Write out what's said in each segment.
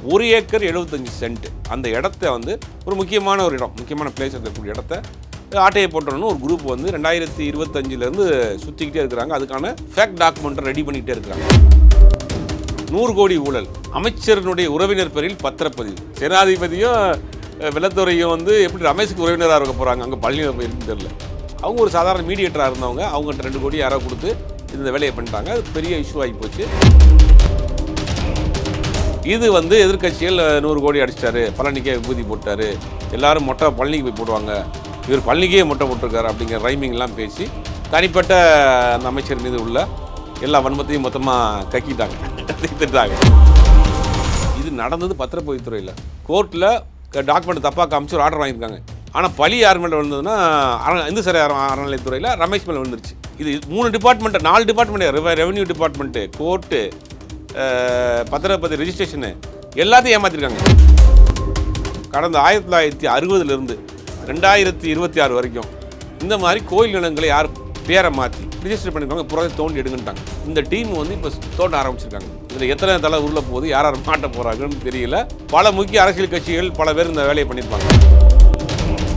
1 acre 75 send அந்த இடத்த வந்து ஒரு முக்கியமான ஒரு இடம், முக்கியமான பிளேஸ் இருக்கக்கூடிய இடத்த ஆட்டையை போட்டோன்னு ஒரு குரூப் வந்து 2025 சுற்றிக்கிட்டே இருக்கிறாங்க. அதுக்கான ஃபேக்ட் டாக்குமெண்ட்டை ரெடி பண்ணிக்கிட்டே இருக்கிறாங்க. 100 கோடி ஊழல், அமைச்சரினுடைய உறவினர் பேரில் பத்திரப்பதிவு. சேனாதிபதியும் வெள்ளத்துறையும் வந்து எப்படி ரமேஷுக்கு உறவினராக இருக்க போகிறாங்க, அங்கே பழனியில் போயிருக்குன்னு தெரியல. அவங்க ஒரு சாதாரண மீடியேட்டராக இருந்தவங்க, அவங்கள்ட்ட 2 கோடி யாரோ கொடுத்து இந்த வேலையை பண்ணிட்டாங்க. அது பெரிய இஷ்யூ ஆகி போச்சு. இது வந்து எதிர்கட்சிகள் 100 கோடி அடிச்சிட்டாரு, பழனிக்கே விபூதி போட்டார், எல்லாரும் மொட்டை பழனிக்கு போய் போடுவாங்க, இவர் பழனிக்கே மொட்டை போட்டிருக்காரு அப்படிங்கிற ரைமிங்லாம் பேசி தனிப்பட்ட அந்த அமைச்சர் மீது உள்ள எல்லா வன்மத்தையும் மொத்தமாக கக்கிட்டாங்க, தீர்த்துட்டாங்க. இது நடந்தது பத்திரப்பதிவுத்துறையில். கோர்ட்டில் டாக்குமெண்ட் தப்பாக காமிச்சு ஒரு ஆர்டர் வாங்கியிருக்காங்க. ஆனால் பழி யார் மேலே விழுந்ததுன்னா இந்து சரி அறநிலையத்துறையில் ரமேஷ் மேலே விழுந்துருச்சு. இது 3 department 4 department, revenue department, court, பத்திரப்பதிவு, ரெஜிஸ்ட்ரேஷனு எல்லாத்தையும் ஏமாற்றிருக்காங்க. கடந்த 1960 2026 வரைக்கும் இந்த மாதிரி கோயில் நிலங்களை யார் பேரை மாற்றி ரிஜிஸ்டர் பண்ணியிருக்காங்க, புறத்தை தோண்டி எடுங்கன்ட்டாங்க. இந்த டீம் வந்து இப்போ தோண்ட ஆரம்பிச்சிருக்காங்க. இதில் எத்தனை தலை உருள போகுது, யார் மாட்ட போகிறாங்கன்னு தெரியல. பல முக்கிய அரசியல் கட்சிகள் பல பேர் இந்த வேலையை பண்ணியிருப்பாங்க.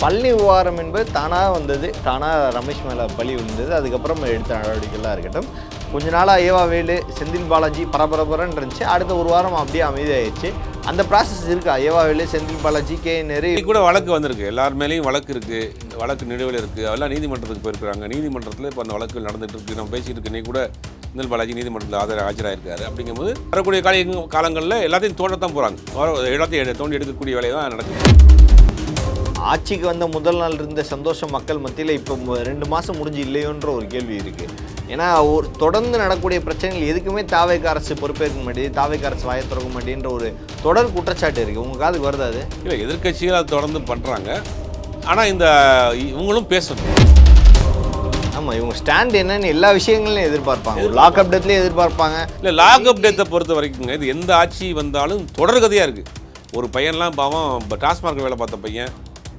பழனி விவகாரம் என்பது தானாக வந்தது, தானாக ரமேஷ் மேலே பழி விழுந்தது. அதுக்கப்புறம் எடுத்த நடவடிக்கைகளாக இருக்கட்டும். கொஞ்ச நாளாக ஏவாவேலு, செந்தில் பாலாஜி பரபரப்புன்னு இருந்துச்சு. அடுத்த ஒரு வாரம் அப்படியே அமைதியாகிடுச்சு. அந்த ப்ராசஸ் இருக்கா? ஏவாவேலு, செந்தில் பாலாஜி, KNR கூட வழக்கு வந்திருக்கு, எல்லார் மேலேயும் வழக்கு இருக்குது, வழக்கு நிலுவையில் இருக்குது. அதெல்லாம் நீதிமன்றத்துக்கு போயிருக்கிறாங்க. நீதிமன்றத்தில் இப்போ அந்த வழக்குகள் நடந்துகிட்டு இருக்குது. நம்ம பேசிகிட்டு இருக்கு. இன்னைக்கு கூட செந்தில் பாலாஜி நீதிமன்றத்தில் ஆஜராயிருக்காரு. அப்படிங்கும்போது வரக்கூடிய காலங்களில் எல்லாத்தையும் தோண்டத்தான் போகிறாங்க. இடத்தையும் தோண்டி எடுக்கக்கூடிய வேலையை தான் நடக்குது. ஆட்சிக்கு வந்த முதல் நாள் இருந்த சந்தோஷம் மக்கள் மத்தியில் இப்போ 2 மாதம் முடிஞ்சு இல்லையோன்ற ஒரு கேள்வி இருக்குது. ஏன்னா ஒரு தொடர்ந்து நடக்கக்கூடிய பிரச்சனைகள் எதுக்குமே தாவேக அரசு பொறுப்பேற்க மாட்டேங்குது, தாவேக அரசு வாயை திறக்க மாட்டேன்ற ஒரு தொடர் குற்றச்சாட்டு இருக்குது. உங்கள் காதுக்கு வருது அது? இல்லை, எதிர்கட்சிகள் அதை தொடர்ந்து பண்ணுறாங்க. ஆனால் இவங்களும் பேசணும். ஆமாம், இவங்க ஸ்டாண்ட் என்னன்னு எல்லா விஷயங்களையும் எதிர்பார்ப்பாங்க. லாக் அப் டெத்லேயே எதிர்பார்ப்பாங்க. இல்லை, லாக் அப் டெத்தை பொறுத்த வரைக்குங்க இது எந்த ஆட்சி வந்தாலும் தொடர்கதையாக இருக்குது. ஒரு பையன்லாம் பாவம் டாஸ்மார்க் வேலை பார்த்த பையன்,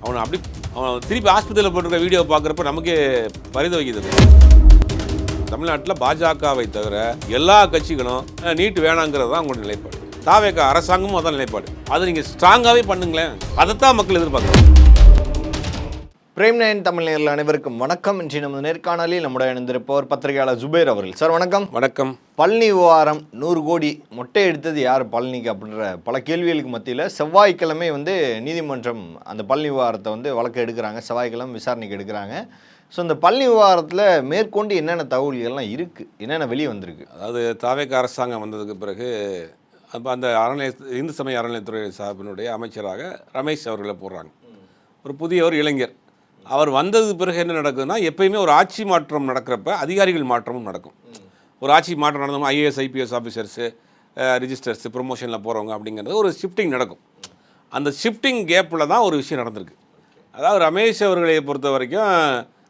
அவன் திருப்பி ஆஸ்பத்திரியில் போட்டிருக்க வீடியோ பார்க்குறப்ப நமக்கே பரிதவிக்குது. தமிழ்நாட்டில் பாஜகவை தவிர எல்லா கட்சிகளும் நீட் வேணாங்கிறது தான் அவங்களோட நிலைப்பாடு. தாவேக அரசாங்கமும் அதான் நிலைப்பாடு. அதை நீங்கள் ஸ்ட்ராங்காகவே பண்ணுங்களேன், அதைத்தான் மக்கள் எதிர்பார்க்குறாங்க. பிரேம் நயன் தமிழ் நேயர்கள் அனைவருக்கும் வணக்கம். இன்று நமது நேர்காணலில் நம்முடைய இணைந்திருப்பவர் பத்திரிகையாளர் ஜுபேர் அவர்கள். சார் வணக்கம். வணக்கம். பழனி விவகாரம் 100 கோடி மொட்டை எடுத்தது யார் பழனிக்கு அப்படின்ற பல கேள்விகளுக்கு மத்தியில் செவ்வாய்க்கிழமை நீதிமன்றம் அந்த பழனி விவகாரத்தை வழக்கு எடுக்கிறாங்க. செவ்வாய்க்கிழமை விசாரணைக்கு எடுக்கிறாங்க. ஸோ இந்த பழனி விவகாரத்தில் மேற்கொண்டு என்னென்ன தகவல்கள்லாம் இருக்குது, என்னென்ன வெளியே வந்திருக்கு? அதாவது தாவேக அரசாங்கம் வந்ததுக்கு பிறகு அப்போ அந்த இந்து சமய அறநிலையத்துறை சார்பினுடைய அமைச்சராக ரமேஷ் அவர்களை போடுறாங்க. ஒரு புதிய இளைஞர். அவர் வந்ததுக்கு பிறகு என்ன நடக்குதுன்னா, எப்பயுமே ஒரு ஆட்சி மாற்றம் நடக்கிறப்ப அதிகாரிகள் மாற்றமும் நடக்கும். ஒரு ஆட்சி மாற்றம் நடந்தோம்னா IAS IPS ஆஃபீஸர்ஸு, ரிஜிஸ்டர்ஸு, ப்ரொமோஷனில் போகிறவங்க அப்படிங்கிறது ஒரு ஷிஃப்டிங் நடக்கும். அந்த ஷிஃப்டிங் கேப்பில் தான் ஒரு விஷயம் நடந்திருக்கு. அதாவது ரமேஷ் அவர்களை பொறுத்த வரைக்கும்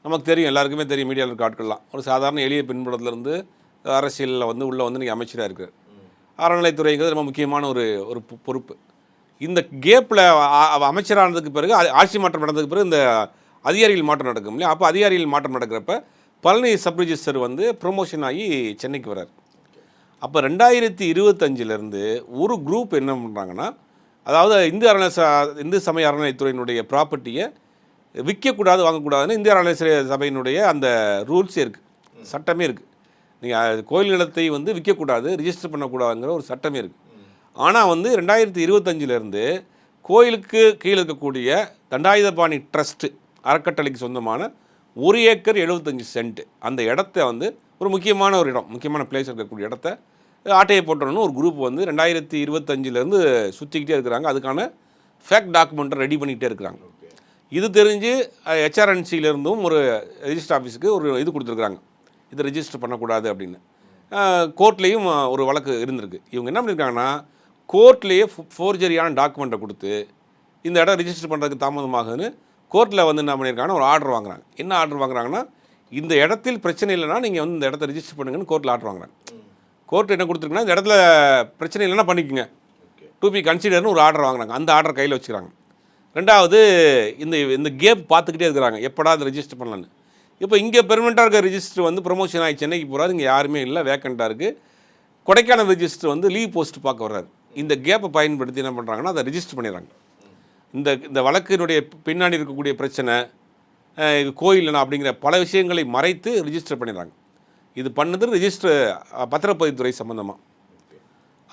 நமக்கு தெரியும், எல்லாருக்குமே தெரியும், மீடியாவில் இருக்க ஆட்கள்லாம் ஒரு சாதாரண எளிய பின்புலத்திலேருந்து அரசியலில் உள்ளே நீங்கள் அமைச்சராக இருக்கார். அறநிலைத்துறைங்கிறது ரொம்ப முக்கியமான ஒரு பொறுப்பு. இந்த கேப்பில் அமைச்சரானதுக்கு பிறகு ஆட்சி மாற்றம் நடந்ததுக்கு பிறகு இந்த அதிகாரிகள் மாற்றம் நடக்கும் இல்லையா? அப்போ அதிகாரிகள் மாற்றம் நடக்கிறப்ப பழனி சப் ரிஜிஸ்டர் ப்ரொமோஷன் ஆகி சென்னைக்கு வர்றார். அப்போ 2025 ஒரு குரூப் என்ன பண்ணுறாங்கன்னா, அதாவது இந்து சமய அறநிலையத்துறையினுடைய ப்ராப்பர்ட்டியை விற்கக்கூடாது, வாங்கக்கூடாதுன்னு இந்திய அறநிலைய சபையினுடைய அந்த ரூல்ஸே இருக்குது, சட்டமே இருக்குது. நீங்கள் கோயில் நிலத்தை விற்கக்கூடாது, ரிஜிஸ்டர் பண்ணக்கூடாதுங்கிற ஒரு சட்டமே இருக்குது. ஆனால் 2025 கோயிலுக்கு கீழே இருக்கக்கூடிய தண்டாயுதபாணி ட்ரஸ்ட்டு அறக்கட்டளைக்கு சொந்தமான 1 ஏக்கர் 75 சென்ட் அந்த இடத்த ஒரு முக்கியமான ஒரு இடம், முக்கியமான பிளேஸ் இருக்கக்கூடிய இடத்த ஆட்டையை போட்டோன்னு ஒரு குரூப் 2025 சுற்றிக்கிட்டே இருக்கிறாங்க. அதுக்கான ஃபேக்ட் டாக்குமெண்ட்டை ரெடி பண்ணிக்கிட்டே இருக்கிறாங்க. இது தெரிஞ்சு HRNCயிலேருந்தும் ஒரு ரெஜிஸ்டர் ஆஃபீஸுக்கு ஒரு இது கொடுத்துருக்குறாங்க, இதை ரெஜிஸ்டர் பண்ணக்கூடாது அப்படின்னு. கோர்ட்லேயும் ஒரு வழக்கு இருந்திருக்கு. இவங்க என்ன பண்ணியிருக்காங்கன்னா, கோர்ட்லேயே ஃபோர்ஜரியான டாக்குமெண்ட்டை கொடுத்து இந்த இடம் ரிஜிஸ்டர் பண்ணுறதுக்கு தாமதமாகுதுன்னு கோர்ட்டில் என்ன பண்ணியிருக்காங்கன்னா ஒரு ஆர்டர் வாங்குறாங்க. என்ன ஆர்டர் வாங்குறாங்கன்னா, இந்த இடத்தில் பிரச்சனை இல்லைன்னா நீங்கள் இந்த இடத்த ரிஜிஸ்டர் பண்ணுங்கன்னு கோர்ட்டில் ஆர்டர் வாங்குறாங்க. கோர்ட் என்ன கொடுத்துருக்குன்னா, இந்த இடத்துல பிரச்சனை இல்லைன்னா பண்ணிக்கோங்க, டு பி கன்சிடர்னு ஒரு ஆர்டர் வாங்குறாங்க. அந்த ஆர்டர் கையில் வச்சுக்கிறாங்க. ரெண்டாவது, இந்த கேப் பார்த்துக்கிட்டே இருக்கிறாங்க, எப்படா அதை ரிஜிஸ்டர் பண்ணலான்னு. இப்போ இங்கே பெர்மனெண்ட்டாக இருக்க ரிஜிஸ்டர் ப்ரொமோஷன் ஆகி சென்னைக்கு போகிறாரு, இங்கே யாருமே இல்லை, வேக்கண்ட்டாக இருக்குது. கொடைக்கானல் ரிஜிஸ்டர் லீவ் போஸ்ட் பார்க்க வர்றாரு. இந்த கேப்பை பயன்படுத்தி என்ன பண்ணுறாங்கன்னா அதை ரிஜிஸ்டர் பண்ணிடுறாங்க. இந்த இந்த வழக்கினுடைய பின்னாடி இருக்கக்கூடிய பிரச்சனை கோயில் அப்படிங்கிற பல விஷயங்களை மறைத்து ரிஜிஸ்டர் பண்ணிடுறாங்க. இது பண்ணது ரிஜிஸ்டர் பத்திரப்பதிவுத்துறை சம்மந்தமாக.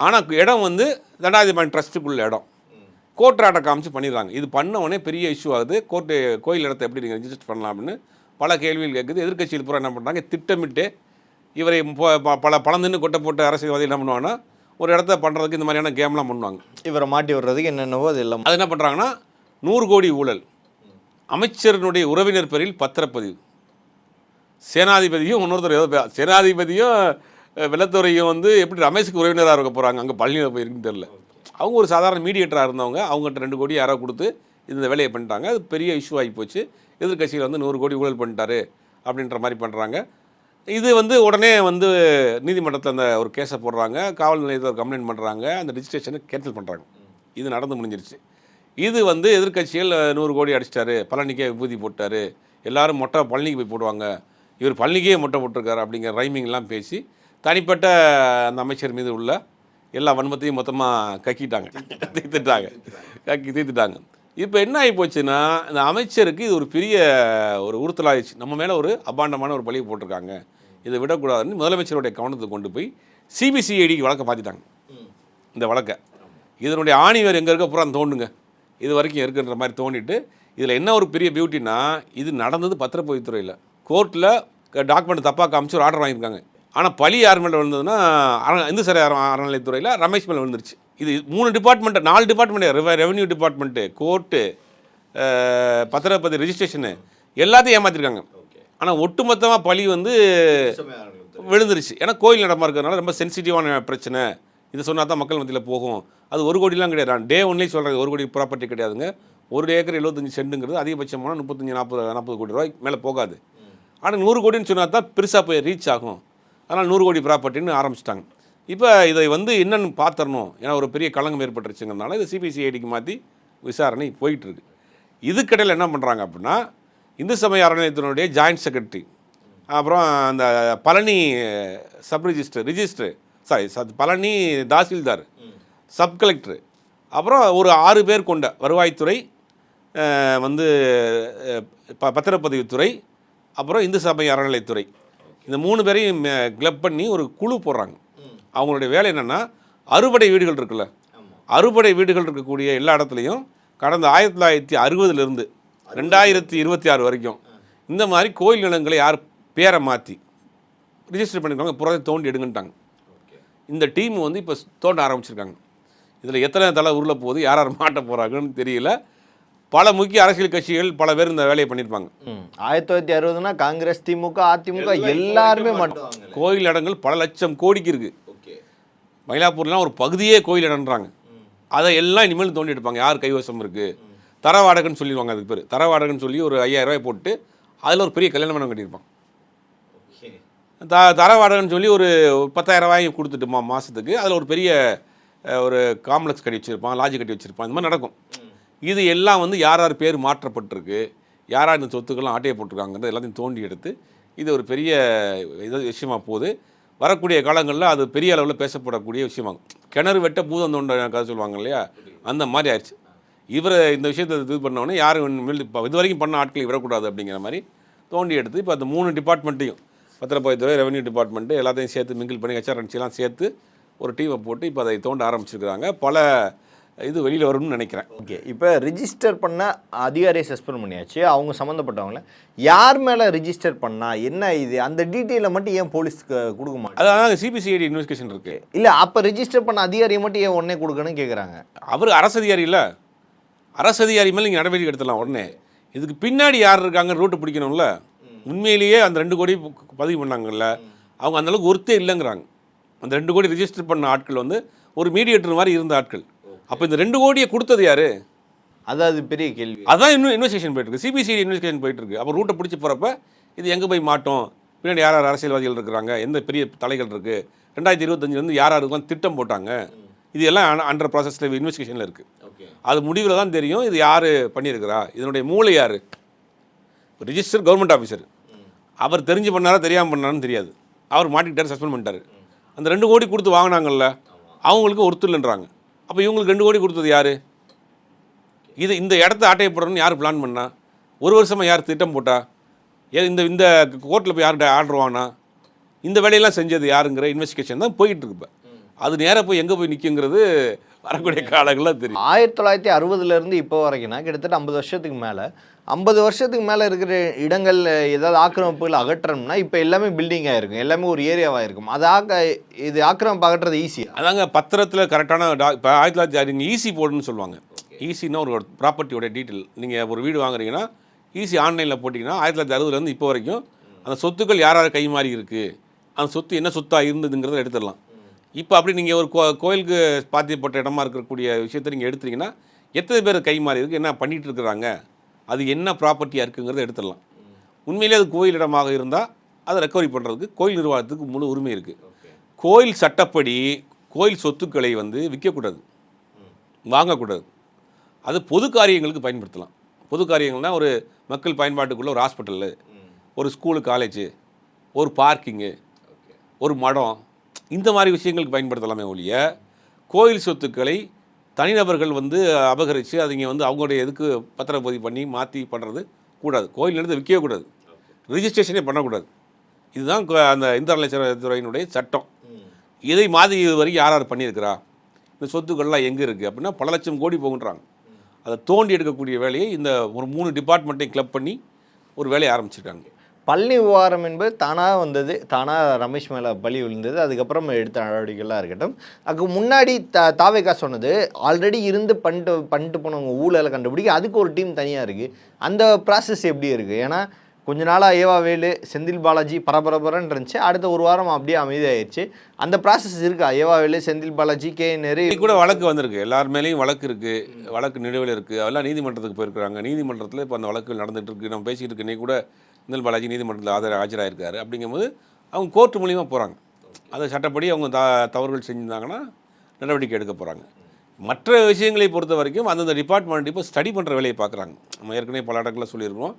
ஆனால் இடம் வந்து தண்டாதிபதி ட்ரஸ்ட்டுக்குள்ள இடம் கோர்ட் ஆட்டை காமிச்சு பண்ணிடுறாங்க. இது பண்ணவொடனே பெரிய இஷ்யூ ஆகுது. கோயில் இடத்தை எப்படி நீங்கள் ரிஜிஸ்டர் பண்ணலாம் அப்படின்னு பல கேள்விகள் கேட்குது. எதிர்க்கட்சியில் பூரா என்ன பண்ணுறாங்க, திட்டமிட்டு இவரை பழந்துன்னு கொட்டை போட்டு அரசியல்வாதி என்ன பண்ணுவாங்கன்னா ஒரு இடத்த பண்ணுறதுக்கு இந்த மாதிரியான கேம்லாம் பண்ணுவாங்க. இவரை மாட்டி விடுறதுக்கு என்னென்னவோ அது எல்லாம். அது என்ன பண்ணுறாங்கன்னா 100 கோடி ஊழல், அமைச்சரினுடைய உறவினர் பேரில் பத்திரப்பதிவு, சேனாதிபதியும் இன்னொருத்தர் சேனாதிபதியும் வெள்ளத்துறையும் வந்து எப்படி ரமேஷுக்கு உறவினராக இருக்க போகிறாங்க, அங்கே பழனியில் போயிருக்குன்னு தெரியல. அவங்க ஒரு சாதாரண மீடியேட்டராக இருந்தவங்க, அவங்ககிட்ட 2 கோடி யாரோ கொடுத்து இந்த வேலையை பண்ணிட்டாங்க. அது பெரிய இஷ்யூ ஆகி போச்சு. எதிர்க்கட்சியில் வந்து 100 கோடி ஊழல் பண்ணிட்டாரு அப்படின்ற மாதிரி பண்ணுறாங்க. இது வந்து உடனே வந்து நீதிமன்றத்தில் அந்த ஒரு கேஸை போடுறாங்க, காவல் நிலையத்தில் கம்ப்ளைண்ட் பண்ணுறாங்க, அந்த ரிஜிஸ்ட்ரேஷனை கேன்சல் பண்ணுறாங்க. இது நடந்து முடிஞ்சிருச்சு. இது வந்து எதிர்க்கட்சிகள் 100 கோடி அடிச்சிட்டாரு, பழனிக்கே விபூதி போட்டார், எல்லாரும் மொட்டை பழனிக்கு போய் போடுவாங்க, இவர் பழனிக்கே மொட்டை போட்டிருக்காரு அப்படிங்கிற ரைமிங்லாம் பேசி தனிப்பட்ட அந்த அமைச்சர் மீது உள்ள எல்லா வன்மத்தையும் மொத்தமாக தீர்த்துட்டாங்க. இப்போ என்ன ஆகி போச்சுன்னா, இந்த அமைச்சருக்கு இது ஒரு பெரிய ஒரு உறுத்தலாகிடுச்சு. நம்ம மேலே ஒரு அபாண்டமான ஒரு பழியை போட்டிருக்காங்க, இதை விடக்கூடாதுன்னு முதலமைச்சருடைய கவனத்துக்கு கொண்டு போய் சிபிசிஐடிக்கு வழக்கை பார்த்துட்டாங்க. இந்த வழக்கை இதனுடைய ஆணிவர் எங்கே இருக்க பூரா தோண்டுங்க, இது வரைக்கும் இருக்குன்ற மாதிரி தோண்டிட்டு, இதில் என்ன ஒரு பெரிய பியூட்டினா, இது நடந்தது பத்திரப்பதிவுத்துறையில். கோர்ட்டில் டாக்குமெண்ட் தப்பாக காமிச்சு ஒரு ஆர்டர் வாங்கியிருக்காங்க. ஆனால் பழி யார் மேலே விழுந்ததுன்னா இந்து சரி அறநிலையத்துறையில் ரமேஷ் மேலே விழுந்துருச்சு. இது 3 department 4 department, revenue department, court, பத்திரப்பதிவு, ரிஜிஸ்ட்ரேஷனு எல்லாத்தையும் ஏமாற்றிருக்காங்க. ஆனால் ஒட்டுமொத்தமாக பழி வந்து விழுந்துருச்சு. ஏன்னா கோயில் நடமா இருக்கிறதுனால ரொம்ப சென்சிட்டிவான பிரச்சனை, இதை சொன்னால் தான் மக்கள் மத்தியில் போகும். அது 1 கோடிலாம் கிடையாது. நான் டே ஒன்லேயே சொல்கிறேன், 1 கோடி ப்ராப்பர்ட்டி கிடையாதுங்க. 1 ஏக்கர் 75 சென்ட்டுங்கிறது அதிகபட்சமான 35-40 கோடி ரூபாய்க்கு மேலே போகாது. ஆனால் 100 கோடின்னு சொன்னால் தான் பெருசாக போய் ரீச் ஆகும். அதனால் 100 கோடி ப்ராப்பர்ட்டின்னு ஆரம்பிச்சிட்டாங்க. இப்போ இதை வந்து என்னென்னு பார்த்துடணும், ஏன்னா ஒரு பெரிய களங்கம் ஏற்பட்டுருச்சுங்கிறதுனால இதை சிபிசிஐடிக்கு மாற்றி விசாரணை போயிட்டுருக்கு. இதுக்கிடையில் என்ன பண்ணுறாங்க அப்படின்னா, இந்து சமய அறநிலையத்தினுடைய ஜாயிண்ட் செக்ரட்டரி, அப்புறம் அந்த Palani sub register Palani tahsildar, sub collector, அப்புறம் ஒரு 6 பேர் கொண்ட வருவாய்த்துறை, வந்து பத்திரப்பதிவுத்துறை, அப்புறம் இந்து சமய அறநிலையத்துறை, இந்த 3 பேரையும் கிளப் பண்ணி ஒரு குழு போடுறாங்க. அவங்களுடைய வேலை என்னென்னா, அறுபடை வீடுகள் இருக்குல்ல, அறுபடை வீடுகள் இருக்கக்கூடிய எல்லா இடத்துலையும் கடந்த 1960 2026 வரைக்கும் இந்த மாதிரி கோயில் நிலங்களை யார் பேரை மாற்றி ரிஜிஸ்டர் பண்ணியிருக்காங்க, புறத்தை தோண்டி எடுங்கன்ட்டாங்க. இந்த டீம் வந்து இப்போ தோண்ட ஆரம்பிச்சிருக்காங்க. இதில் எத்தனை தலை உருள போகுது, யார் யார் மாட்ட போகிறாங்கன்னு தெரியல. பல முக்கிய அரசியல் கட்சிகள் பல பேர் இந்த வேலையை பண்ணியிருப்பாங்க. 1960 காங்கிரஸ், திமுக, அதிமுக எல்லாருமே மாட்டோம். கோயில் இடங்கள் பல லட்சம் கோடிக்கு இருக்குது. மயிலாப்பூர்லாம் ஒரு பகுதியே கோயில் இடம்ன்றாங்க. அதை எல்லாம் இனிமேல் தோண்டி எடுப்பாங்க. யார் கைவசம் இருக்குது, தர வாடகைன்னு சொல்லிடுவாங்க. அதுக்கு பேர் தர வாடகைன்னு சொல்லி ஒரு 5000 ரூபாய் போட்டு அதில் ஒரு பெரிய கல்யாண மண்டபம் கட்டியிருப்பான். தர வாடகைன்னு சொல்லி ஒரு 10,000 ரூபாய் கொடுத்துட்டு மாதத்துக்கு அதில் ஒரு பெரிய ஒரு காம்ப்ளெக்ஸ் கட்டி வச்சுருப்பான், லாட்ஜ் கட்டி வச்சுருப்பான். இந்த மாதிரி நடக்கும். இது எல்லாம் வந்து யார் யார் பேர் மாற்றப்பட்டிருக்கு, யார் யார் இந்த சொத்துக்கெல்லாம் ஆட்டையை போட்டிருக்காங்கிறது எல்லாத்தையும் தோண்டி எடுத்து இது ஒரு பெரிய விஷயமாக போகுது. வரக்கூடிய காலங்களில் அது பெரிய அளவில் பேசப்படக்கூடிய விஷயமாகும். கிணறு வெட்ட பூதம் தோண்ட கதை சொல்லுவாங்க இல்லையா, அந்த மாதிரி ஆயிடுச்சு. இவரை இந்த விஷயத்தை இது பண்ணோடனே யாரும் இப்போ இது வரைக்கும் பண்ண ஆட்கள் விடக்கூடாது அப்படிங்கிற மாதிரி தோண்டி எடுத்து இப்போ அந்த 3 டிபார்ட்மெண்ட்டையும், பத்திரப்பதிவுத்துறை, ரெவன்யூ டிபார்ட்மெண்ட்டு எல்லாத்தையும் சேர்த்து மிங்கிள் பண்ணி ஹெச்ஆர்என்சிலாம் சேர்த்து ஒரு டீமை போட்டு இப்போ அதை தோண்ட ஆரம்பிச்சிருக்கிறாங்க. பல இது வெளியில் வரும்னு நினைக்கிறேன். ஓகே, இப்போ ரிஜிஸ்டர் பண்ண அதிகாரியை சஸ்பெண்ட் பண்ணியாச்சு. அவங்க சம்மந்தப்பட்டவங்கள யார் மேலே ரிஜிஸ்டர் பண்ணால் என்ன, இது அந்த டீட்டெயிலை மட்டும் ஏன் போலீஸ்க்கு கொடுக்க மாட்டாங்க? அதாவது சிபிசிஐடி இன்வெஸ்டிகேஷன் இருக்குது. இல்லை, அப்போ ரிஜிஸ்டர் பண்ண அதிகாரியை மட்டும் ஏன் உடனே கொடுக்கணும்னு கேட்குறாங்க. அவர் அரசு அதிகாரி இல்லை, அரசு அதிகாரி மேலே நீங்கள் நடவடிக்கை எடுத்துடலாம் உடனே. இதுக்கு பின்னாடி யார் இருக்காங்க ரூட்டு பிடிக்கணும்ல. உண்மையிலேயே அந்த 2 கோடி பதிவு பண்ணாங்கல்ல, அவங்க அந்தளவுக்கு ஒருத்தே இல்லைங்கிறாங்க. அந்த 2 கோடி ரிஜிஸ்டர் பண்ண ஆட்கள் வந்து ஒரு மீடியேட்டர் மாதிரி இருந்த ஆட்கள். அப்போ இந்த 2 கோடியை கொடுத்தது யாரு? அதாவது பெரிய கேள்வி. அதான் இன்னும் இன்வெஸ்டிகேஷன் போயிட்டு இருக்கு, சிபிசிஐடி இன்வெஸ்டிகேஷன் போயிட்டு இருக்கு. அப்போ ரூட்டை பிடிச்சி போகிறப்ப இது எங்கே போய் மாட்டோம், பின்னாடி யார் யார் அரசியல்வாதிகள் இருக்கிறாங்க, எந்த பெரிய தலைகள் இருக்குது, 2025 யார் யாருக்கும் திட்டம் போட்டாங்க, இது எல்லாம் அண்டர் ப்ராசஸில் இன்வெஸ்டிகேஷனில் இருக்குது. அது முடிவில் தான் தெரியும் இது யார் பண்ணியிருக்கிறா, இதனுடைய மூளை யார். ரிஜிஸ்டர் கவர்மெண்ட் ஆஃபீஸர், அவர் தெரிஞ்சு பண்ணாரா தெரியாமல் பண்ணாருன்னு தெரியாது, அவர் மாட்டிக்கிட்டார், சஸ்பெண்ட் பண்ணிட்டார். அந்த 2 கோடி கொடுத்து வாங்கினாங்கல்ல, அவங்களுக்கு ஒருத்தர் இல்லைன்றாங்க. அப்போ இவங்களுக்கு 2 கோடி கொடுத்தது யார்? இந்த இடத்த ஆட்டையை போடணும்னு யார் பிளான் பண்ணா? ஒரு வருஷமாக யார் திட்டம் போட்டா? இந்த கோர்ட்டில் போய் யார் ஆர்டர் வாங்கினா? இந்த வேலையெல்லாம் செஞ்சது யாருங்கிற இன்வெஸ்டிகேஷன் தான் போயிட்டு இருக்கு. அது நேராக போய் எங்கே போய் நிற்குங்கிறது வரக்கூடிய காலங்களில் தெரியும். 1960 இப்போ வரைக்கும்னா கிட்டத்தட்ட 50 வருஷத்துக்கு மேலே 50 வருஷத்துக்கு மேலே இருக்கிற இடங்கள் ஏதாவது ஆக்கிரமிப்புகள் அகற்றணும்னா இப்போ எல்லாமே பில்டிங்காக இருக்கும், எல்லாமே ஒரு ஏரியாவாக இருக்கும். இது ஆக்கிரமிப்பு அகற்றுறது ஈஸியாக அதாங்க பத்திரத்தில் கரெக்டான இப்போ 1960 ஈசி போர்டுன்னு சொல்லுவாங்க. ஈசின்னா ஒரு ப்ராப்பர்ட்டியோட டீட்டெயில். நீங்கள் ஒரு வீடு வாங்குறீங்கன்னா ஈசி ஆன்லைனில் போட்டிங்கன்னா 1960 இப்போ வரைக்கும் அந்த சொத்துக்கள் யார் யார் கை மாறி இருக்குது, அந்த சொத்து என்ன சொத்தாக இருந்ததுங்கிறத எடுத்துடலாம். இப்போ அப்படி நீங்கள் ஒரு கோயிலுக்கு பாத்தியப்பட்ட இடமா இருக்கக்கூடிய விஷயத்தை நீங்கள் எடுத்துட்டீங்கன்னா எத்தனை பேர் கை மாறி இருக்குது, என்ன பண்ணிகிட்டு இருக்கிறாங்க, அது என்ன ப்ராப்பர்ட்டியாக இருக்குங்கிறத எடுத்துடலாம். உண்மையிலே அது கோயில் இடமாக இருந்தால் அதை ரெக்கவரி பண்ணுறதுக்கு கோயில் நிர்வாகத்துக்கு முழு உரிமை இருக்குது. கோயில் சட்டப்படி கோயில் சொத்துக்களை விற்கக்கூடாது, வாங்கக்கூடாது. அது பொது காரியங்களுக்கு பயன்படுத்தலாம். பொது காரியங்கள்னால் ஒரு மக்கள் பயன்பாட்டுக்குள்ளே ஒரு ஹாஸ்பிட்டலு, ஒரு ஸ்கூலு, காலேஜு, ஒரு பார்க்கிங்கு, ஒரு மடம், இந்த மாதிரி விஷயங்களுக்கு பயன்படுத்தலாமே ஒழிய கோயில் சொத்துக்களை தனிநபர்கள் அபகரித்து அவங்க அவங்களுடைய எதுக்கு பத்திரப்பதிவு பண்ணி மாற்றி பண்ணுறது கூடாது. கோயில் எடுத்து விற்கவே கூடாது, ரிஜிஸ்ட்ரேஷனே பண்ணக்கூடாது. இதுதான் அந்த இந்து அறநிலையத்துறையினுடைய சட்டம். இதை மாதிரி இது வரைக்கும் யார் யார் பண்ணியிருக்கிறா, இந்த சொத்துக்கள்லாம் எங்கே இருக்குது அப்படின்னா பல லட்சம் கோடி போகுன்றாங்க. அதை தோண்டி எடுக்கக்கூடிய வேலையை இந்த ஒரு 3 டிபார்ட்மெண்ட்டையும் கிளப் பண்ணி ஒரு வேலையை ஆரம்பிச்சிருக்காங்க. பழனி விவகாரம் என்பது தானாக வந்தது, தானாக ரமேஷ் மேலே பழி விழுந்தது. அதுக்கப்புறம் எடுத்த நடவடிக்கைகளாக இருக்கட்டும். அதுக்கு முன்னாடி தாவேகா சொன்னது ஆல்ரெடி இருந்து பண்ணிட்டு போனவங்க ஊழலை கண்டுபிடிக்க அதுக்கு ஒரு டீம் தனியாக இருக்குது. அந்த ப்ராசஸ் எப்படி இருக்குது? ஏன்னா கொஞ்ச நாளாக ஏவா வேலு, செந்தில் பாலாஜி பரபரன்னு இருந்துச்சு. அடுத்த ஒரு வாரம் அப்படியே அமைதியாகிடுச்சு. அந்த ப்ராசஸ் இருக்கா? ஏவா வேலு, செந்தில் பாலாஜி, KN கூட வழக்கு வந்திருக்கு, எல்லார் மேலேயும் வழக்கு இருக்குது, வழக்கு நிலுவையில் இருக்குது. அதெல்லாம் நீதிமன்றத்துக்கு போயிருக்கிறாங்க. நீதிமன்றத்தில் இப்போ அந்த வழக்குகள் நடந்துகிட்டு இருக்குது. நம்ம பேசிகிட்டு இருக்கு. இன்னைக்கு கூட செந்தில் பாலாஜி நீதிமன்றத்தில் ஆஜராயிருக்காரு. அப்படிங்கும்போது அவங்க கோர்ட் மூலியமாக போகிறாங்க. அதை சட்டப்படி அவங்க தவறுகள் செஞ்சுருந்தாங்கன்னா நடவடிக்கை எடுக்க போகிறாங்க. மற்ற விஷயங்களை பொறுத்த வரைக்கும் அந்தந்த டிபார்ட்மெண்ட் இப்போ ஸ்டடி பண்ணுற வேலையை பார்க்குறாங்க. நம்ம ஏற்கனவே பல இடங்களில் சொல்லியிருக்கோம்,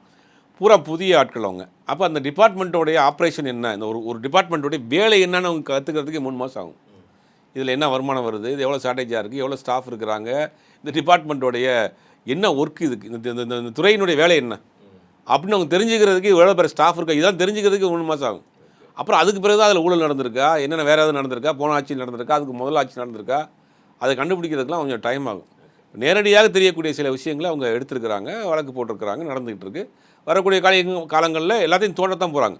பூரா புதிய ஆட்கள் அவங்க. அப்போ அந்த டிபார்ட்மெண்ட்டோடைய ஆப்ரேஷன் என்ன, இந்த ஒரு டிபார்ட்மெண்ட்டோடைய வேலை என்னன்னு அவங்க கற்றுக்கிறதுக்கு 3 மாதம் ஆகும். இதில் என்ன வருமானம் வருது, இது எவ்வளோ ஷார்ட்டேஜாக இருக்குது, எவ்வளோ ஸ்டாஃப் இருக்கிறாங்க, இந்த டிபார்ட்மெண்ட்டோடைய என்ன ஒர்க், இதுக்கு இந்த துறையினுடைய வேலை என்ன அப்படின்னு அவங்க தெரிஞ்சுக்கிறதுக்கு எவ்வளோ பேர் ஸ்டாஃப் இருக்கா, இதெல்லாம் தெரிஞ்சுக்கிறதுக்கு 3 மாதம் ஆகும். அப்புறம் அதுக்கு பிறகு தான் அதில் ஊழல் நடந்திருக்கா, என்னென்ன வேறு ஏதாவது நடந்திருக்கா, போன ஆட்சி நடந்திருக்கா, அதுக்கு முதல் ஆட்சி நடந்திருக்கா, அதை கண்டுபிடிக்கிறதுக்குலாம் கொஞ்சம் டைம் ஆகும். நேரடியாக தெரியக்கூடிய சில விஷயங்களை அவங்க எடுத்துருக்கிறாங்க, வழக்கு போட்டிருக்கிறாங்க, நடந்துகிட்டு இருக்குது. வரக்கூடிய காலங்களில் எல்லாத்தையும் தோண்டத்தான் போகிறாங்க.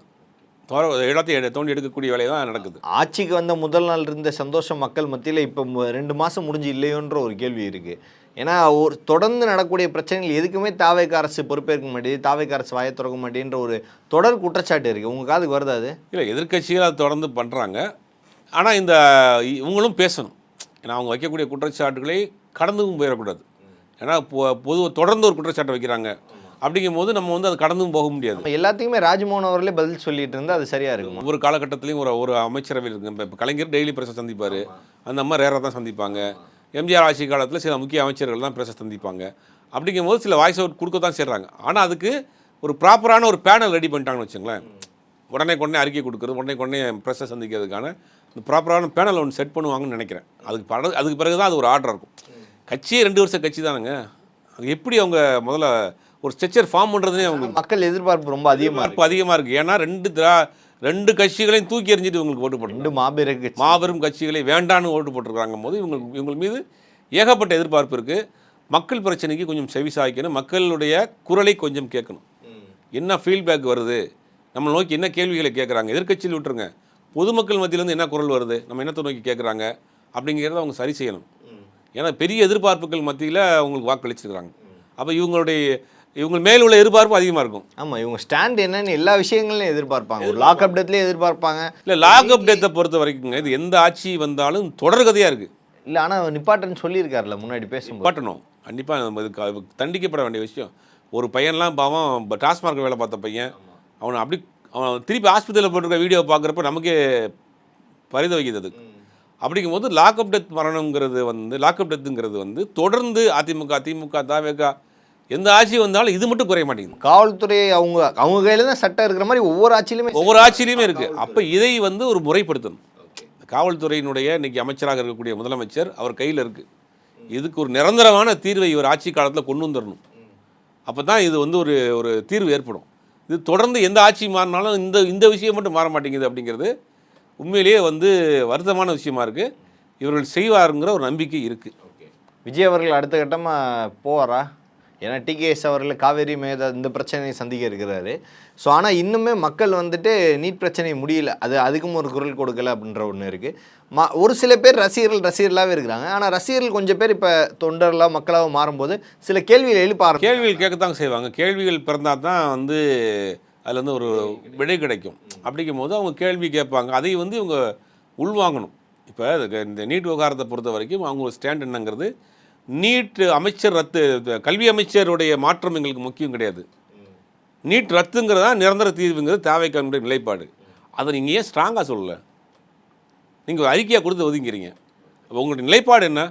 எல்லாத்தையும் தோண்டி எடுக்கக்கூடிய வேலை தான் நடக்குது. ஆட்சிக்கு வந்த முதல் நாள் இருந்த சந்தோஷம் மக்கள் மத்தியில் இப்போ 2 மாதம் முடிஞ்சு இல்லையோன்ற ஒரு கேள்வி இருக்குது. ஏன்னா ஒரு தொடர்ந்து நடக்கக்கூடிய பிரச்சனைகள் எதுக்குமே தாவேகா அரசு பொறுப்பேற்க மாட்டேங்குது, தாவேகா அரசு வாயை திறக்க மாட்டேன்ற ஒரு தொடர் குற்றச்சாட்டு இருக்குது. உங்கள் காதுக்கு வருது அது? இல்லை, எதிர்க்கட்சிகள் அதை தொடர்ந்து பண்ணுறாங்க. ஆனால் இவங்களும் பேசணும். ஏன்னா அவங்க வைக்கக்கூடிய குற்றச்சாட்டுகளை கடந்தும் போயிடக்கூடாது. ஏன்னா தொடர்ந்து ஒரு குற்றச்சாட்டை வைக்கிறாங்க. அப்படிங்கும் போது நம்ம அது கடந்தும் போக முடியாது. எல்லாத்தையுமே ராஜ்மோகன் அவர்களே பதில் சொல்லிட்டு இருந்தால் அது சரியாக இருக்கும். ஒவ்வொரு காலகட்டத்திலையும் ஒரு அமைச்சரவை இருக்குது. இப்போ கலைஞர் டெய்லி பிரஸை சந்திப்பார், அந்த அம்மா ரேராக தான் சந்திப்பாங்க. எம்ஜிஆர் ஆட்சி காலத்தில் சில முக்கிய அமைச்சர்கள் தான் பிரஸை சந்திப்பாங்க. அப்படிங்கும் போது சில வாய்ஸ் அவுட் கொடுக்க தான் செய்கிறாங்க. ஆனால் அதுக்கு ஒரு ப்ராப்பரான ஒரு பேனல் ரெடி பண்ணிட்டாங்கன்னு வச்சுங்களேன். உடனே அறிக்கை கொடுக்குறது, உடனே பிரஸை சந்திக்கிறதுக்கான இந்த ப்ராப்பரான பேனல் ஒன்று செட் பண்ணுவாங்கன்னு நினைக்கிறேன். அதுக்கு பிறகு தான் அது ஒரு ஆர்டர் இருக்கும். கட்சியே 2 வருஷ கட்சி தானுங்க. அது எப்படி அவங்க முதல்ல ஒரு ஸ்ட்ரக்சர் ஃபார்ம் பண்ணுறதுனே அவங்க மக்கள் எதிர்பார்ப்பு ரொம்ப அதிகமாக இருக்குது. ஏன்னா 2 கட்சிகளையும் தூக்கி எறிஞ்சிட்டு இவங்களுக்கு ஓட்டு போட்டு மாபெரும் கட்சிகளை வேண்டான்னு ஓட்டு போட்டிருக்காங்க போது இவங்க மீது ஏகப்பட்ட எதிர்பார்ப்பு இருக்குது. மக்கள் பிரச்சனைக்கு கொஞ்சம் செவிசாய்க்கணும், மக்களுடைய குரலை கொஞ்சம் கேட்கணும். என்ன ஃபீட்பேக் வருது, நம்ம நோக்கி என்ன கேள்விகளை கேட்குறாங்க, எதிர்க்கட்சியில் விட்டுருங்க, பொதுமக்கள் மத்தியிலேருந்து என்ன குரல் வருது, நம்ம என்னத்தை நோக்கி கேட்குறாங்க அப்படிங்கிறத அவங்க சரி செய்யணும். ஏன்னா பெரிய எதிர்பார்ப்புகள் மத்தியில் அவங்களுக்கு வாக்களிச்சிருக்கிறாங்க. அப்போ இவங்க மேல் உள்ள எதிர்பார்ப்பு அதிகமாக இருக்கும். ஆமாம், இவங்க ஸ்டாண்ட் என்னன்னு எல்லா விஷயங்களையும் எதிர்பார்ப்பாங்க. ஒரு லாக்அப் டெத்லேயே எதிர்பார்ப்பாங்க. இல்லை, லாக்அப் டெத்தை பொறுத்த வரைக்குங்க இது எந்த ஆட்சி வந்தாலும் தொடர்கதையாக இருக்குது. இல்லை, ஆனால் நிப்பாட்டன்னு சொல்லியிருக்காருல்ல முன்னாடி பேசும். நிப்பாட்டணும் கண்டிப்பாக, தண்டிக்கப்பட வேண்டிய விஷயம். ஒரு பையன்லாம் பாவம் டாஸ்மார்க் வேலை பார்த்த பையன், அவன் திருப்பி ஆஸ்பத்திரியில் போட்டிருக்க வீடியோ பார்க்குறப்ப நமக்கே பரிதவிக்குது. அது அப்படிங்கும்போது லாக்அப் டெத் மரணங்கிறது லாக்அப் டெத்துங்கிறது தொடர்ந்து அதிமுக, திமுக, தாவேகா எந்த ஆட்சி வந்தாலும் இது மட்டும் குறைய மாட்டேங்குது. காவல்துறை அவங்க கையில் தான் சட்டம் இருக்கிற மாதிரி ஒவ்வொரு ஆட்சியிலுமே இருக்குது. அப்போ இதை ஒரு முறைப்படுத்தணும். காவல்துறையினுடைய இன்னைக்கு அமைச்சராக இருக்கக்கூடிய முதலமைச்சர் அவர் கையில் இருக்குது. இதுக்கு ஒரு நிரந்தரமான தீர்வை இவர் ஆட்சி காலத்தில் கொண்டு வந்துடணும். அப்போ தான் இது வந்து ஒரு ஒரு தீர்வு ஏற்படும். இது தொடர்ந்து எந்த ஆட்சி மாறினாலும் இந்த விஷயம் மட்டும் மாற மாட்டேங்குது அப்படிங்கிறது உண்மையிலேயே வந்து வருத்தமான விஷயமா இருக்குது. இவர்கள் செய்வாருங்கிற ஒரு நம்பிக்கை இருக்குது. விஜய் அவர்கள் அடுத்த கட்டமாக போவாரா? ஏன்னா டிகேஎஸ் அவர்கள் காவேரி மேத இந்த பிரச்சனையை சந்திக்க இருக்கிறாரு. ஸோ ஆனால் இன்னுமே மக்கள் வந்துட்டு நீட் பிரச்சனை முடியல, அதுக்கும் ஒரு குரல் கொடுக்கல அப்படின்ற ஒன்று இருக்குது. ஒரு சில பேர் ரசிகர்களாகவே இருக்கிறாங்க. ஆனால் ரசிகர்கள் கொஞ்சம் பேர் இப்போ தொண்டர்களாக மக்களாக மாறும்போது சில கேள்விகள் எழுப்பாரு. கேள்விகள் கேட்கத்தான் செய்வாங்க. கேள்விகள் பிறந்தால் தான் வந்து அதில் வந்து ஒரு விடை கிடைக்கும். அப்படிங்கும் போது அவங்க கேள்வி கேட்பாங்க. அதை வந்து இவங்க உள்வாங்கணும். இப்போ இந்த நீட் விவகாரத்தை பொறுத்த வரைக்கும் அவங்க ஸ்டாண்ட் என்னங்கிறது, நீட் அமைச்சர் ரத்து, கல்வி அமைச்சருடைய மாற்றம் எங்களுக்கு முக்கியம் கிடையாது. நீட் ரத்துங்கிறதா நிரந்தர தீர்வுங்கிறது தேவைக்கான நிலைப்பாடு. அதை நீங்கள் ஏன் ஸ்ட்ராங்காக சொல்லலை? நீங்கள் அறிக்கையாக கொடுத்து ஒதுங்கிறீங்க. அப்போ உங்களுடைய நிலைப்பாடு என்ன?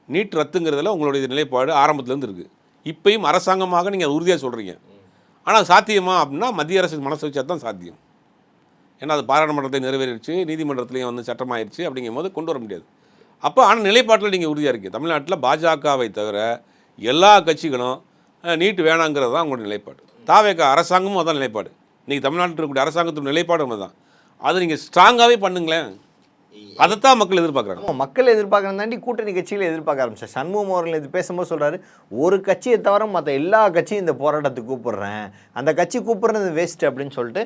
நீட் ரத்துங்கிறதுல உங்களுடைய நிலைப்பாடு ஆரம்பத்துலேருந்து இருக்குது. இப்பயும் அரசாங்கமாக நீங்கள் உறுதியாக சொல்கிறீங்க. ஆனால் சாத்தியமா அப்படின்னா மத்திய அரசு மனசு வச்சா தான் சாத்தியம். ஏன்னா அது பாராளுமன்றத்தை நிறைவேறிடுச்சு, நீதிமன்றத்துலேயும் வந்து சட்டமாயிருச்சு. அப்படிங்கும் போது கொண்டு வர முடியாது. அப்போ ஆனால் நிலைப்பாட்டில் நீங்கள் உறுதியாக இருக்கீங்க. தமிழ்நாட்டில் பாஜகவை தவிர எல்லா கட்சிகளும் நீட்டு வேணாங்கிறது தான் உங்களோட நிலைப்பாடு. தாவேக அரசாங்கமும் அதான் நிலைப்பாடு. இன்றைக்கி தமிழ்நாட்டில் இருக்கக்கூடிய அரசாங்கத்தோட நிலைப்பாடு ஒன்று தான். அதை நீங்கள் ஸ்ட்ராங்காகவே பண்ணுங்களேன். அதைத்தான் மக்கள் எதிர்பார்க்குறாங்க. மக்கள் எதிர்பார்க்குறது தாண்டி கூட்டணி கட்சிகளை எதிர்பார்க்க ஆரம்பிச்சார். சண்முகம் அவர்கள் இது பேசும்போது சொல்கிறாரு, ஒரு கட்சியை தவிர மற்ற எல்லா கட்சியும் இந்த போராட்டத்துக்கு கூப்பிடுறேன், அந்த கட்சி கூப்பிட்றது வேஸ்ட் அப்படின்னு சொல்லிட்டு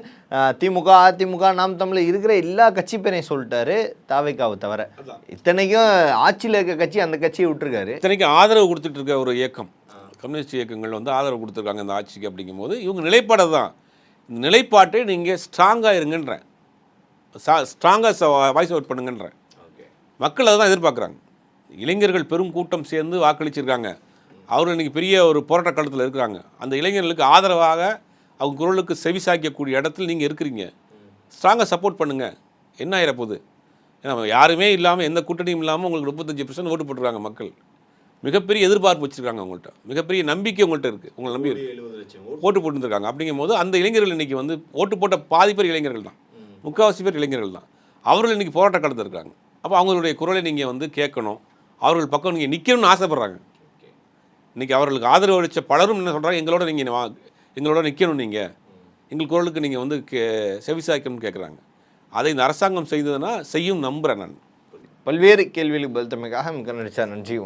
திமுக, அதிமுக, நாம் தமிழ் இருக்கிற எல்லா கட்சி பேரையும் சொல்லிட்டாரு, தாவேக்காவை தவிர. இத்தனைக்கும் ஆட்சியில் இருக்க கட்சி அந்த கட்சியை விட்டுருக்காரு. இத்தனைக்கும் ஆதரவு கொடுத்துட்டு இருக்க ஒரு இயக்கம், கம்யூனிஸ்ட் இயக்கங்கள் வந்து ஆதரவு கொடுத்துருக்காங்க இந்த ஆட்சிக்கு. அப்படிங்கும் போது இவங்க நிலைப்பாடை தான், இந்த நிலைப்பாட்டை நீங்கள் ஸ்ட்ராங்காக இருங்கன்றேன், ஸ்ட்ராங்காக வாய்ஸ் அவுட் பண்ணுங்கன்றேன். மக்கள் அதை தான் எதிர்பார்க்குறாங்க. இளைஞர்கள் பெரும் கூட்டம் சேர்ந்து வாக்களிச்சிருக்காங்க. அவர்கள் இன்றைக்கி பெரிய ஒரு போராட்ட காலத்தில் இருக்கிறாங்க. அந்த இளைஞர்களுக்கு ஆதரவாக அவங்க குரலுக்கு செவிசாய்க்கக்கூடிய இடத்துல நீங்கள் இருக்கிறீங்க. ஸ்ட்ராங்காக சப்போர்ட் பண்ணுங்கள். என்ன ஆயிரப்போகுது? ஏன்னா யாருமே இல்லாமல், எந்த கூட்டணியும் இல்லாமல் உங்களுக்கு 35% ஓட்டு போட்டுருக்காங்க மக்கள். மிகப்பெரிய எதிர்பார்ப்பு வச்சுருக்காங்க உங்கள்கிட்ட, மிகப்பெரிய நம்பிக்கை உங்கள்கிட்ட இருக்குது. உங்களை நம்பி ஓட்டு போட்டுருக்காங்க. அப்படிங்கும் போது அந்த இளைஞர்கள் இன்றைக்கி வந்து ஓட்டு போட்ட பாதி பேர் இளைஞர்கள் தான், முக்கால்வாசி பேர் இளைஞர்கள் தான். அவர்கள் இன்றைக்கி போராட்ட காலத்தில் இருக்காங்க. அப்போ அவங்களுடைய குரலை நீங்கள் வந்து கேட்கணும். அவர்கள் பக்கம் நீங்கள் நிற்கணும்னு ஆசைப்பட்றாங்க. இன்றைக்கி அவர்களுக்கு ஆதரவு அளித்த பலரும் என்ன சொல்கிறாங்க, எங்களோட நிற்கணும், நீங்கள் எங்கள் குரலுக்கு நீங்கள் வந்து செவிசாய்க்கணும்னு கேட்குறாங்க. அதை இந்த அரசாங்கம் செய்ததுன்னா செய்யும் நம்புகிறேன் நான். பல்வேறு கேள்விகளுக்கு பதில் தமைக்காக மிக நன்றி.